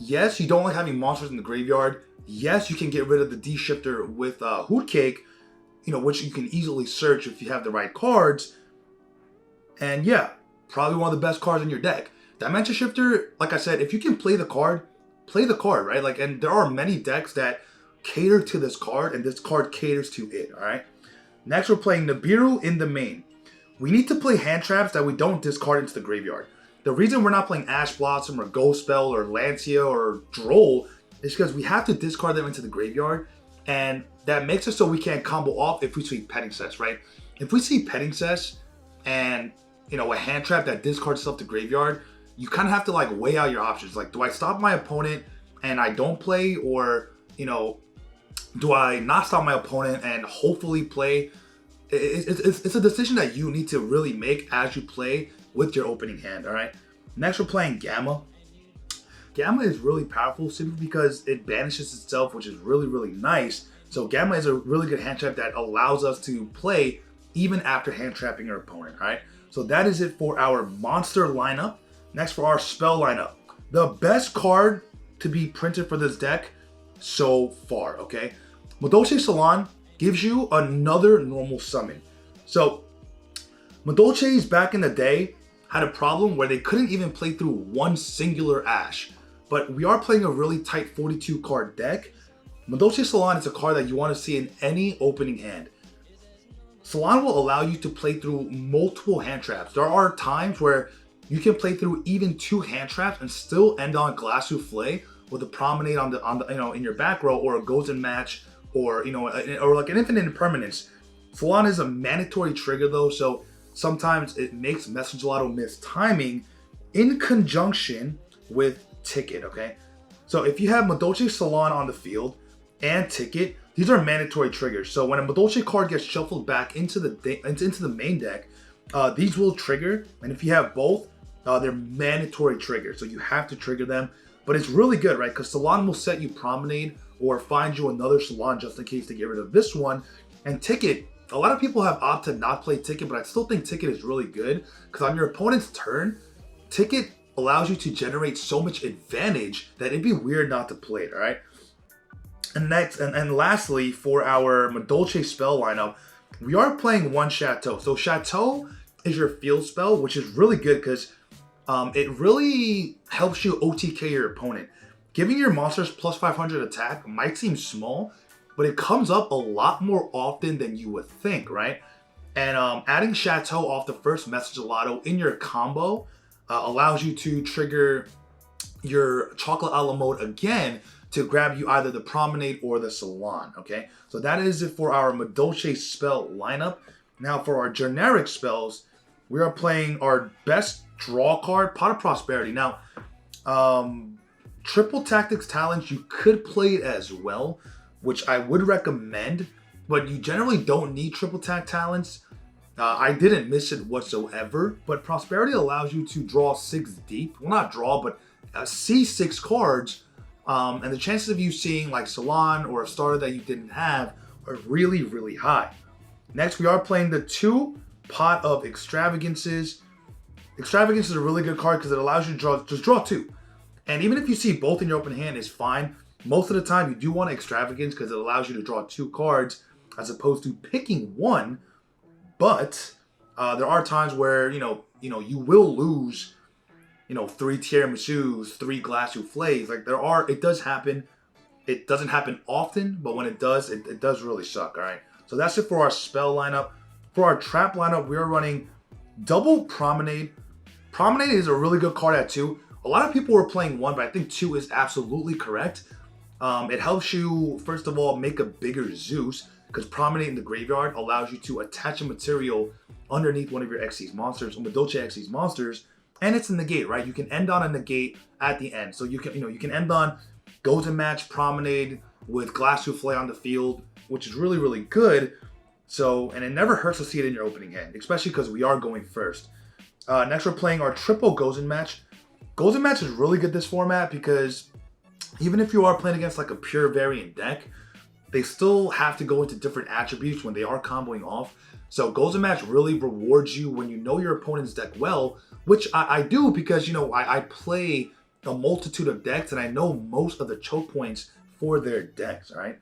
A: yes, you don't like having monsters in the graveyard. Yes, you can get rid of the D-Shifter with Hoot Cake, which you can easily search if you have the right cards. And yeah, probably one of the best cards in your deck. Dimension Shifter, like I said, if you can play the card, right? Like, and there are many decks that cater to this card, and this card caters to it, all right? Next, we're playing Nibiru in the main. We need to play hand traps that we don't discard into the graveyard. The reason we're not playing Ash Blossom or Ghost Spell or Lancia or Droll is because we have to discard them into the graveyard, and that makes it so we can't combo off if we see Petting Cess, right? If we see Petting Cess and, a hand trap that discards stuff to graveyard, you kind of have to like weigh out your options. Like, do I stop my opponent and I don't play, or, do I not stop my opponent and hopefully play? It's a decision that you need to really make as you play with your opening hand, all right? Next, we're playing Gamma. Gamma is really powerful simply because it banishes itself, which is really, really nice. So Gamma is a really good hand trap that allows us to play even after hand trapping your opponent, all right? So that is it for our monster lineup. Next, for our spell lineup. The best card to be printed for this deck so far, okay? Madolche Salon gives you another normal summon. So Madolche's back in the day had a problem where they couldn't even play through one singular Ash. But we are playing a really tight 42 card deck. Madolche Salon is a card that you want to see in any opening hand. Salon will allow you to play through multiple hand traps. There are times where you can play through even 2 hand traps and still end on Glass Souffle with a Promenade on the in your back row, or a Golden Match, or or like an Infinite Impermanence. Salon is a mandatory trigger though, so sometimes it makes Messengelato miss timing in conjunction with Ticket, okay? So if you have Madolche Salon on the field and Ticket, these are mandatory triggers. So when a Madolche card gets shuffled back into the main deck, these will trigger, and if you have both, they're mandatory triggers, so you have to trigger them. But it's really good, right? Because Salon will set you Promenade or find you another Salon just in case to get rid of this one. And Ticket a lot of people have opted to not play Ticket, but I still think Ticket is really good because on your opponent's turn, Ticket allows you to generate so much advantage that it'd be weird not to play it, all right? And next, and lastly, for our Madolche spell lineup, we are playing one Chateau. So Chateau is your field spell, which is really good because it really helps you OTK your opponent. Giving your monsters plus 500 attack might seem small, but it comes up a lot more often than you would think, right? And adding Chateau off the first message gelato in your combo allows you to trigger your chocolate a la mode again to grab you either the Promenade or the Salon, okay? So that is it for our Madolche spell lineup. Now for our generic spells, we are playing our best draw card, Pot of Prosperity. Now, Triple Tactics Talents, you could play it as well, which I would recommend, but you generally don't need Triple Tac Talents. I didn't miss it whatsoever, but Prosperity allows you to draw 6 deep. Well, not draw, but see 6 cards, and the chances of you seeing like Salon or a starter that you didn't have are really, really high. Next, we are playing the 2 Pot of Extravagances. Extravagance is a really good card because it allows you to just draw 2. And even if you see both in your open hand, is fine. Most of the time, you do want Extravagance because it allows you to draw 2 cards as opposed to picking 1. But there are times where you will lose 3 tiramisus, 3 glass souffles. Like it does happen. It doesn't happen often, but when it does, it does really suck. All right. So that's it for our spell lineup. For our trap lineup, we are running double Promenade. Promenade is a really good card at 2. A lot of people were playing 1, but I think 2 is absolutely correct. It helps you, first of all, make a bigger Zeus, because Promenade in the graveyard allows you to attach a material underneath one of your Xyz monsters, or Madolche Xyz monsters, and it's a negate, right? You can end on a negate at the end. So you can end on Goes and Match Promenade with Glass Souffle on the field, which is really, really good. So, and it never hurts to see it in your opening hand, especially because we are going first. Next, we're playing our triple Goes and Match. Goes and Match is really good this format because even if you are playing against like a pure variant deck, they still have to go into different attributes when they are comboing off. So Goes and Match really rewards you when you know your opponent's deck well, which I do because, I play a multitude of decks and I know most of the choke points for their decks, all right?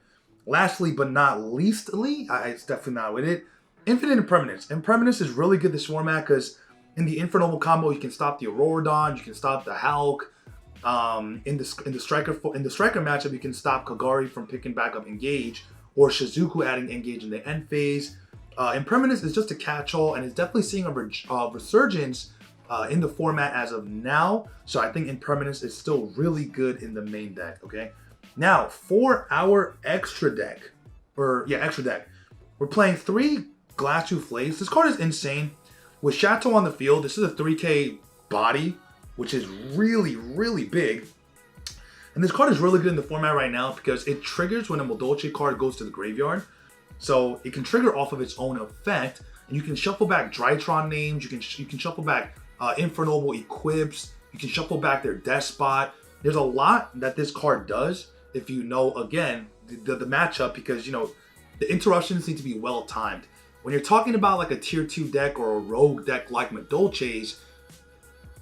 A: Lastly, but not leastly, it's definitely not with it, Infinite Impermanence. Impermanence is really good this format because in the Infernoble combo, you can stop the Auroradon, you can stop the Hulk. In the striker matchup, you can stop Kagari from picking back up Engage, or Shizuku adding Engage in the end phase. Impermanence is just a catch-all, and it's definitely seeing a resurgence in the format as of now. So I think Impermanence is still really good in the main deck. Okay, now for our extra deck, we're playing 3 Glass Souffles. This card is insane. With Chateau on the field, this is a 3K body, which is really, really big. And this card is really good in the format right now because it triggers when a Madolche card goes to the graveyard. So it can trigger off of its own effect, and you can shuffle back Drytron names, you can shuffle back Infernoble Equips, you can shuffle back their Despot. There's a lot that this card does if you know, again, the matchup, because, the interruptions need to be well timed. When you're talking about like a tier 2 deck or a rogue deck like Madolche's,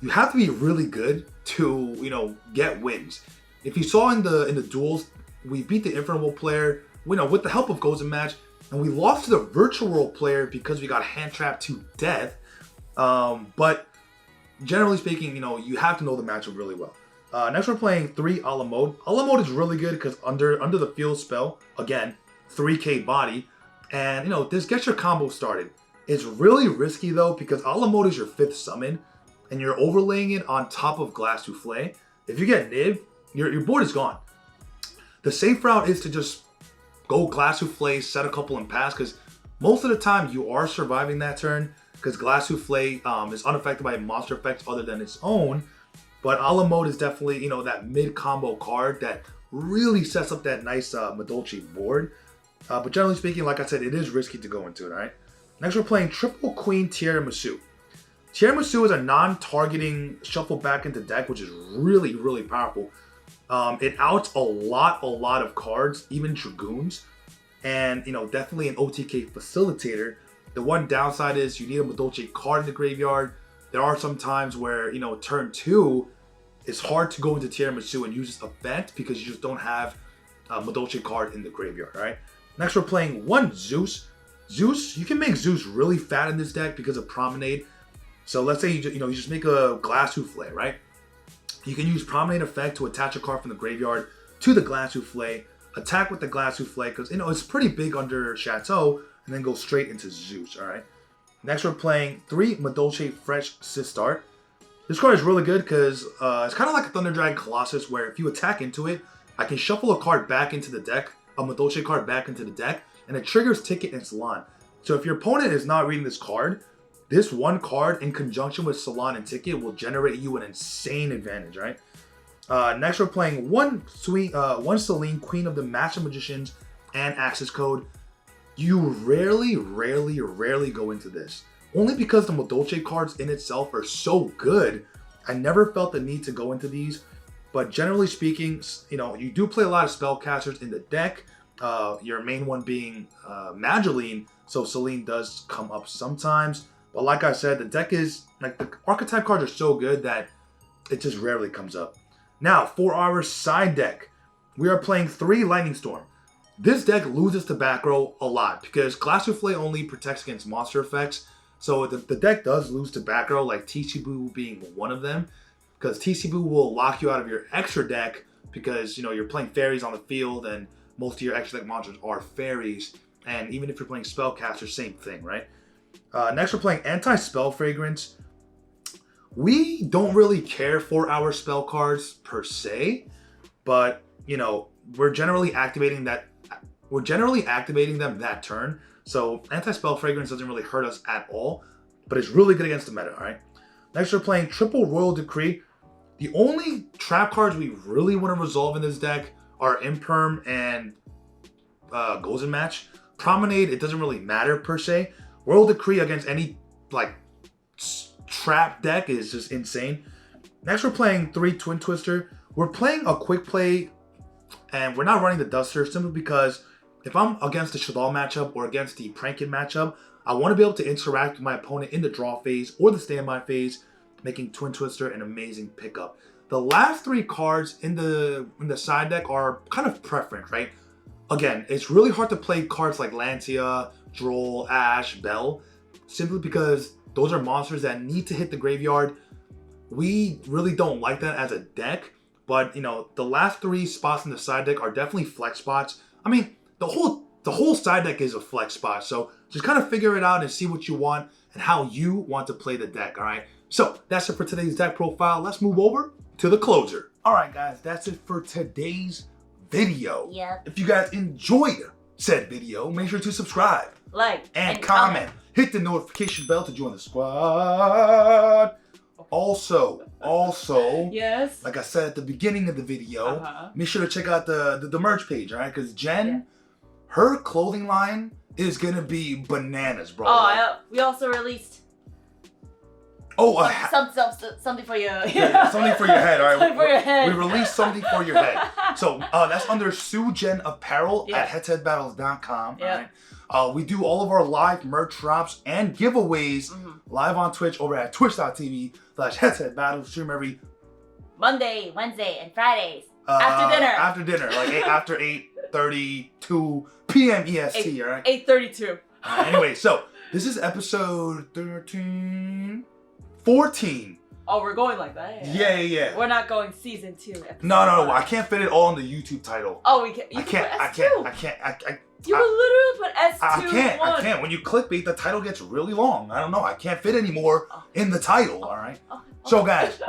A: you have to be really good to, get wins. If you saw in the duels, we beat the Infernoble player, with the help of Goes and Match, and we lost to the Virtual World player because we got hand trapped to death. But generally speaking, you have to know the matchup really well. Next, we're playing 3 a la mode. A la mode is really good because under the field spell, again, 3K body, and this gets your combo started. It's really risky though because a la mode is your 5th summon, and you're overlaying it on top of Glass Souffle. If you get Niv, your board is gone. The safe route is to just go Glass Souffle, set a couple and pass, because most of the time you are surviving that turn because Glass Souffle is unaffected by monster effects other than its own. But a la mode is definitely, that mid-combo card that really sets up that nice Madolche board. But generally speaking, like I said, it is risky to go into it, all right? Next, we're playing Triple Queen Tiramisu. Tiramisu is a non-targeting shuffle back into deck, which is really, really powerful. It outs a lot of cards, even Dragoons. and definitely an OTK facilitator. The one downside is you need a Madolche card in the graveyard. There are some times where turn 2, it's hard to go into Tiramisu and use this effect because you just don't have a Madolche card in the graveyard. All right. Next, we're playing 1 Zeus. Zeus, you can make Zeus really fat in this deck because of Promenade. So let's say you just make a Glass Souffle, right? You can use Promenade effect to attach a card from the graveyard to the Glass Souffle, attack with the Glass Souffle because it's pretty big under Chateau, and then go straight into Zeus. All right. Next, we're playing 3 Madolche Fresh Sistart. This card is really good because it's kind of like a Thunder Dragon Colossus, where if you attack into it, I can shuffle a card back into the deck, a Madolche card back into the deck, and it triggers Ticket and Salon. So if your opponent is not reading this card, this one card in conjunction with Salon and Ticket will generate you an insane advantage, right? Next, we're playing 1 Celine, Queen of the Master Magicians, and Access Code. You rarely go into this. Only because the Madolche cards in itself are so good, I never felt the need to go into these. But generally speaking, you do play a lot of spellcasters in the deck. Your main one being Magdalene, so Celine does come up sometimes. But like I said, the deck is, the archetype cards are so good that it just rarely comes up. Now, for our side deck, we are playing 3 Lightning Storm. This deck loses to back row a lot because Glass Souffle only protects against monster effects. So the deck does lose to back row, like TC being one of them. Because TC will lock you out of your extra deck because, you're playing fairies on the field and most of your extra deck monsters are fairies. And even if you're playing spellcaster, same thing, right? Next, we're playing Anti-Spell Fragrance. We don't really care for our spell cards per se, but, we're generally activating them that turn. So Anti-Spell Fragrance doesn't really hurt us at all, but it's really good against the meta, all right? Next, we're playing Triple Royal Decree. The only trap cards we really want to resolve in this deck are Imperm and Golden Match. Promenade, it doesn't really matter per se. Royal Decree against any trap deck is just insane. Next, we're playing 3 Twin Twister. We're playing a quick play, and we're not running the Duster simply because if I'm against the Shadal matchup or against the Prankin matchup, I want to be able to interact with my opponent in the draw phase or the standby phase, making Twin Twister an amazing pickup. The last 3 cards in the side deck are kind of preference, right? Again, it's really hard to play cards like Lancia, Droll, Ash, Bell, simply because those are monsters that need to hit the graveyard. We really don't like that as a deck, but the last 3 spots in the side deck are definitely flex spots. I mean, the whole side deck is a flex spot, so just kind of figure it out and see what you want and how you want to play the deck, all right? So that's it for today's deck profile. Let's move over to the closer. All right, guys, that's it for today's video.
B: Yep.
A: If you guys enjoyed said video, make sure to subscribe,
B: Like,
A: and comment. Hit the notification bell to join the squad. Also,
B: Yes.
A: like I said at the beginning of the video, make sure to check out the merch page, all right? Because Jen, her clothing line is gonna be bananas, bro.
B: Oh, yeah. We also released something for you.
A: Something for your head, all right?
B: Something for your head.
A: We released something for your head. So that's under Susu JenJen Apparel at HeadtoHeadBattles.com.
B: Yeah.
A: All right? We do all of our live merch drops and giveaways live on Twitch over at twitch.tv/HeadtoHeadBattles. Stream every
B: Monday, Wednesday, and Fridays. After dinner.
A: After dinner, like after 8:32 p.m. EST, all right?
B: 8:32.
A: Anyway, so this is episode 14.
B: Oh, we're going like that?
A: Yeah.
B: We're not going season 2.
A: No, I can't fit it all in the YouTube title.
B: Oh, we can. I
A: can't.
B: You will literally put S2.
A: I can't. When you clickbait, the title gets really long. I don't know. I can't fit anymore in the title, all right? So, guys,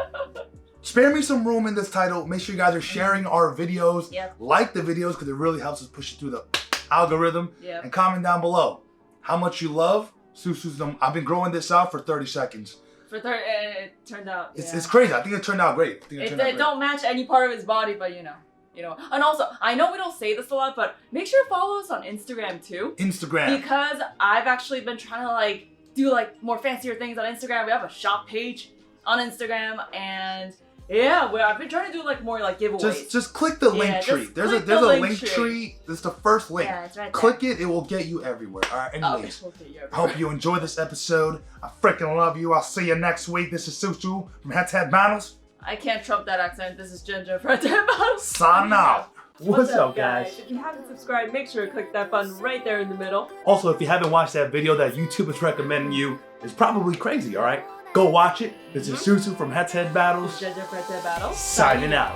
A: spare me some room in this title. Make sure you guys are sharing our videos. Like the videos because it really helps us push it through the algorithm. And comment down below how much you love Susu's. I've been growing this out for 30 seconds.
B: It turned out.
A: It's crazy. I think it turned out great.
B: It don't match any part of his body, but you know. And also, I know we don't say this a lot, but make sure to follow us on Instagram too. Because I've actually been trying to do more fancier things on Instagram. We have a shop page on Instagram, and Yeah, well, I've been trying to do like more like giveaways.
A: Just click the link tree.
B: just
A: There's
B: click
A: a
B: the
A: link tree. It's the first link.
B: Yeah, it's right there.
A: Click it. It will get you everywhere. All right. Anyways,
B: Okay, yeah,
A: I hope you enjoyed this episode. I freaking love you. I'll see you next week. This is Susu from HeadtoHead Battles.
B: I can't trump that accent. This is JenJen from HeadtoHead.
A: Sign out.
H: What's up, guys?
B: If you haven't subscribed, make sure to click that button right there in the middle.
A: Also, if you haven't watched that video that YouTube is recommending you, it's probably crazy. All right. Go watch it. This is Susu from HeadtoHead Battles.
B: JenJen from HeadtoHead Battle.
A: Signing out.